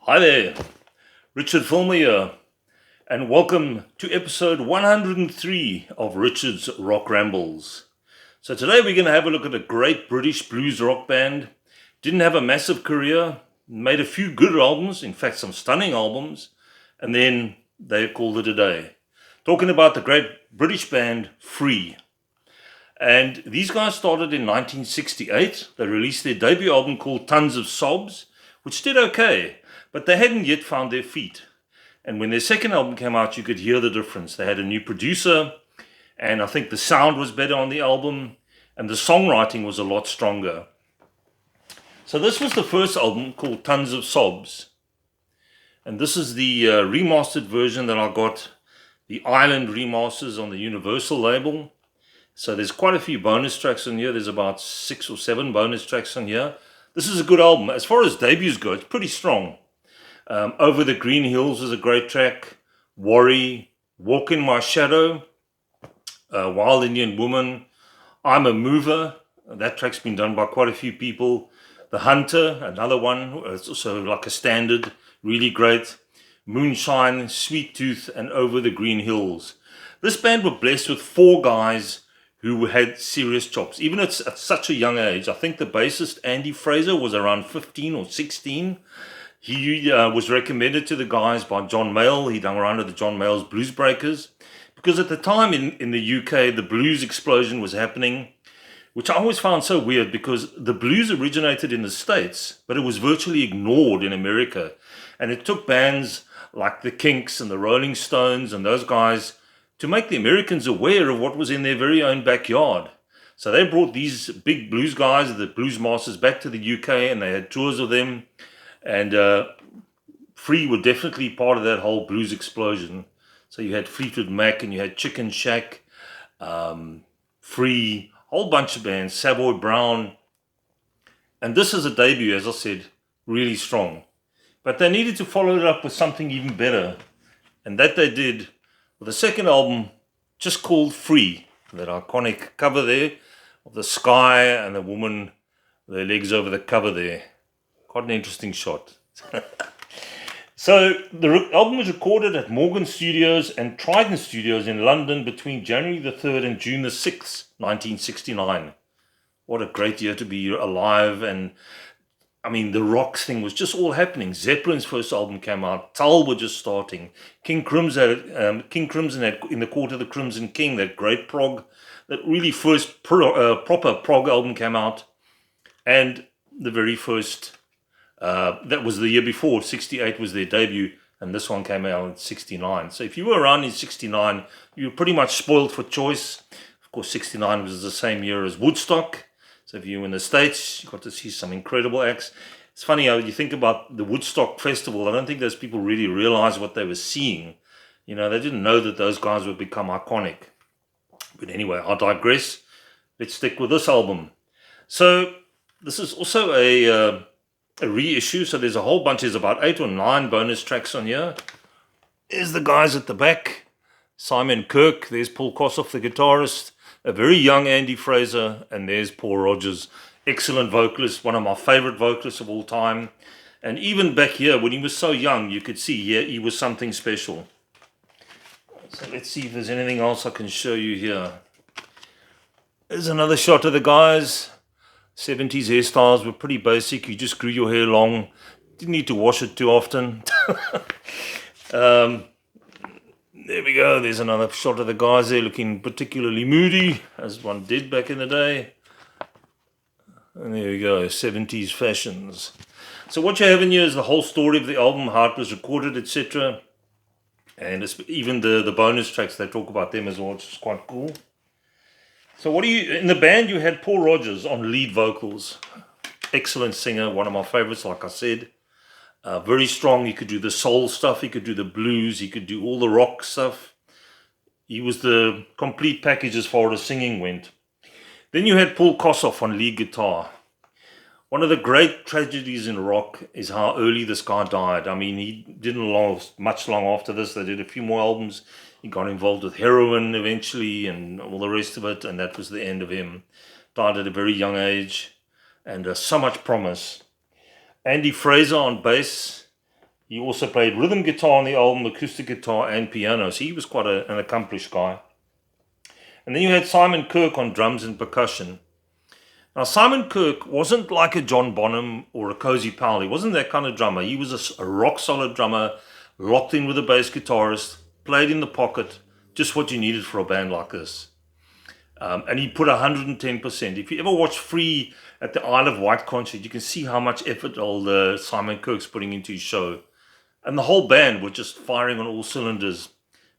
Hi there, Richard Fulmer here, and welcome to episode 103 of Richard's Rock Rambles. So today we're going to have a look at a great British blues rock band. Didn't have a massive career, made a few good albums, in fact some stunning albums, and then they called it a day. Talking about the great British band Free. And these guys started in 1968. They released their debut album called Tons of Sobs, which did okay, but they hadn't yet found their feet. And when their second album came out, you could hear the difference. They had a new producer, and I think the sound was better on the album, and the songwriting was a lot stronger. So this was the first album called Tons of Sobs. And this is the remastered version that I got, the Island remasters on the Universal label. So there's quite a few bonus tracks on here. There's about 6 or 7 bonus tracks on here. This is a good album. As far as debuts go, it's pretty strong. Over the Green Hills is a great track. Worry, Walk in My Shadow, Wild Indian Woman, I'm a Mover. That track's been done by quite a few people. The Hunter, another one. It's also like a standard, really great. Moonshine, Sweet Tooth, and Over the Green Hills. This band were blessed with 4 guys who had serious chops, even at such a young age. I think the bassist, Andy Fraser, was around 15 or 16. He was recommended to the guys by John Mayall. He'd hung around with the John Mayall's Blues Breakers. Because at the time in the UK, the blues explosion was happening, which I always found so weird because the blues originated in the States, but it was virtually ignored in America. And it took bands like the Kinks and the Rolling Stones and those guys to make the Americans aware of what was in their very own backyard. So they brought these big blues guys, the blues masters, back to the UK, and they had tours of them. And Free were definitely part of that whole blues explosion. So you had Fleetwood Mac and you had Chicken Shack, Free, whole bunch of bands, Savoy Brown. And this is a debut, as I said, really strong. But they needed to follow it up with something even better. And that they did with a second album just called Free. That iconic cover there of the sky and the woman, their legs over the cover there. Quite an interesting shot. So the album was recorded at Morgan Studios and Trident Studios in London between January the 3rd and June the 6th, 1969. What a great year to be alive. And I mean, the rock thing was just all happening. Zeppelin's first album came out. Tull were just starting. King Crimson had In the Court of the Crimson King, that great prog, that really first proper prog album came out. And the very first, that was the year before, 68 was their debut, and this one came out in 69. So if you were around in 69, you were pretty much spoiled for choice. Of course, 69 was the same year as Woodstock. So if you were in the States, you got to see some incredible acts. It's funny how you think about the Woodstock Festival. I don't think those people really realized what they were seeing. You know, they didn't know that those guys would become iconic. But anyway, I digress. Let's stick with this album. So this is also a reissue. So there's a whole bunch. There's about 8 or 9 bonus tracks on here. There's the guys at the back. Simon Kirk. There's Paul Kossoff, the guitarist. A very young Andy Fraser, and there's Paul Rodgers, excellent vocalist, one of my favorite vocalists of all time. And even back here, when he was so young, you could see he was something special. So let's see if there's anything else I can show you here. There's another shot of the guys. 70s hairstyles were pretty basic. You just grew your hair long. Didn't need to wash it too often. There we go. There's another shot of the guys there looking particularly moody, as one did back in the day. And there we go, 70s fashions. So what you have in here is the whole story of the album, how it was recorded, etc. And it's even the bonus tracks, they talk about them as well, which is quite cool. So in the band you had Paul Rodgers on lead vocals. Excellent singer, one of my favorites, like I said. Very strong. He could do the soul stuff, he could do the blues, he could do all the rock stuff. He was the complete package as far as singing went. Then you had Paul Kossoff on lead guitar. One of the great tragedies in rock is how early this guy died. I mean, he didn't last much long after this. They did a few more albums. He got involved with heroin eventually and all the rest of it, and that was the end of him. Died at a very young age, and so much promise. Andy Fraser on bass, He also played rhythm guitar on the album, acoustic guitar, and piano. So he was quite an accomplished guy. And then you had Simon Kirke on drums and percussion. Now, Simon Kirke wasn't like a John Bonham or a Cozy Powell. He wasn't that kind of drummer. He was a rock-solid drummer, locked in with a bass guitarist, played in the pocket, just what you needed for a band like this. And he put 110%. If you ever watch Free at the Isle of Wight concert, you can see how much effort old Simon Kirke's putting into his show. And the whole band were just firing on all cylinders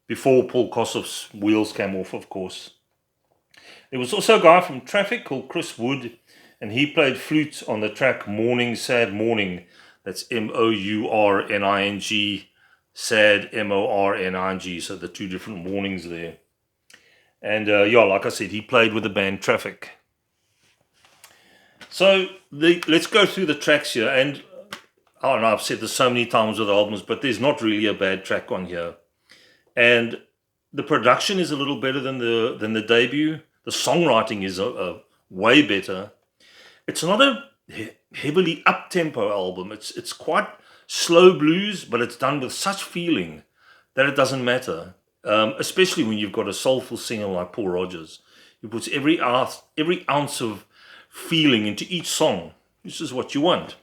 before Paul Kossoff's wheels came off, of course. There was also a guy from Traffic called Chris Wood, and he played flute on the track Morning, Sad Morning. That's M-O-U-R-N-I-N-G, Sad, M-O-R-N-I-N-G, so the two different mornings there. And like I said, he played with the band Traffic. So let's go through the tracks here. And I don't know, I've said this so many times with albums, but there's not really a bad track on here. And the production is a little better than the debut. The songwriting is way better. It's not a heavily up-tempo album. It's quite slow blues, but it's done with such feeling that it doesn't matter. Especially when you've got a soulful singer like Paul Rodgers, who puts every ounce of feeling into each song. This is what you want.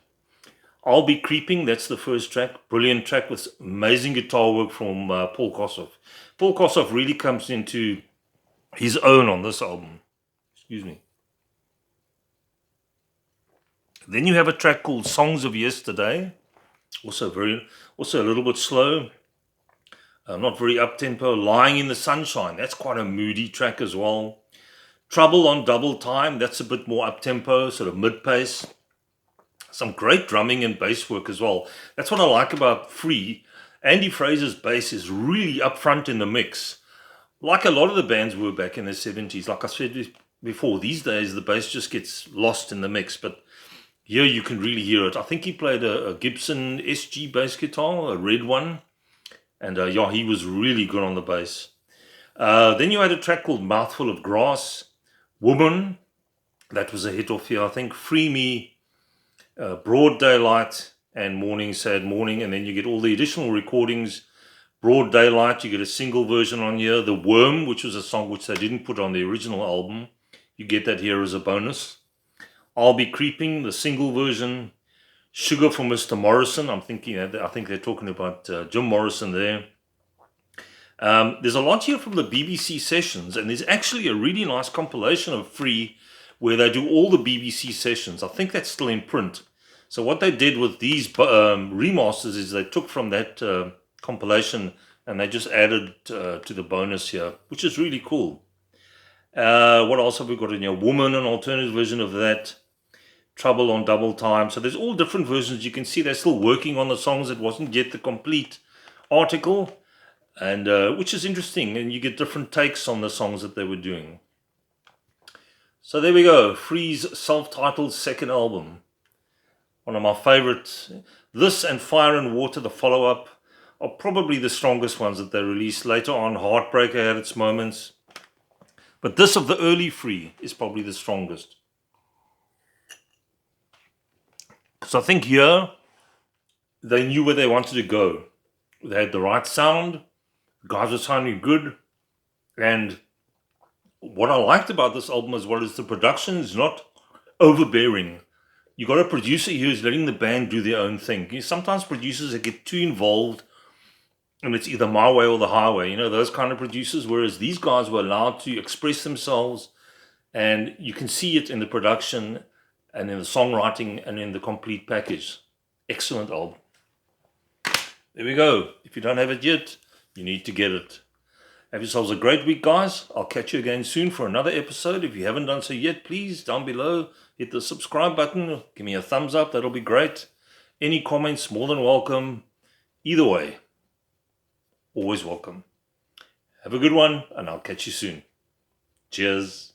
I'll Be Creeping, that's the first track. Brilliant track with amazing guitar work from Paul Kossoff. Paul Kossoff really comes into his own on this album. Excuse me. Then you have a track called Songs of Yesterday. Also a little bit slow. Not very up-tempo. Lying in the Sunshine, that's quite a moody track as well. Trouble on Double Time, that's a bit more up-tempo, sort of mid-pace. Some great drumming and bass work as well. That's what I like about Free. Andy Fraser's bass is really up front in the mix. Like a lot of the bands were back in the 70s. Like I said before, these days the bass just gets lost in the mix. But here you can really hear it. I think he played a Gibson SG bass guitar, a red one. And he was really good on the bass. Then you had a track called Mouthful of Grass. Woman, that was a hit off here, I think. Free Me, Broad Daylight, and Morning, Sad Morning. And then you get all the additional recordings. Broad Daylight, you get a single version on here. The Worm, which was a song which they didn't put on the original album. You get that here as a bonus. I'll Be Creeping, the single version. Sugar for Mr. Morrison. I think they're talking about Jim Morrison there. There's a lot here from the BBC sessions, and there's actually a really nice compilation of Free where they do all the BBC sessions. I think that's still in print. So what they did with these remasters is they took from that compilation and they just added to the bonus here, which is really cool. What else have we got in here? Woman, an alternative version of that. Trouble on Double Time. So there's all different versions. You can see they're still working on the songs. It wasn't yet the complete article, and which is interesting. And you get different takes on the songs that they were doing. So there we go. Free's self-titled second album. One of my favorites. This and Fire and Water, the follow-up, are probably the strongest ones that they released. Later on, Heartbreaker had its moments. But this of the early Free is probably the strongest. So I think here, they knew where they wanted to go. They had the right sound, the guys were sounding good, and what I liked about this album as well is the production is not overbearing. You got a producer here who's letting the band do their own thing. Sometimes producers get too involved, and it's either my way or the highway, those kind of producers, whereas these guys were allowed to express themselves, and you can see it in the production and in the songwriting and in the complete package. Excellent album. There we go. If you don't have it yet, you need to get it. Have yourselves a great week, guys. I'll catch you again soon for another episode. If you haven't done so yet, please, down below, hit the subscribe button. Give me a thumbs up. That'll be great. Any comments, more than welcome. Either way, always welcome. Have a good one, and I'll catch you soon. Cheers.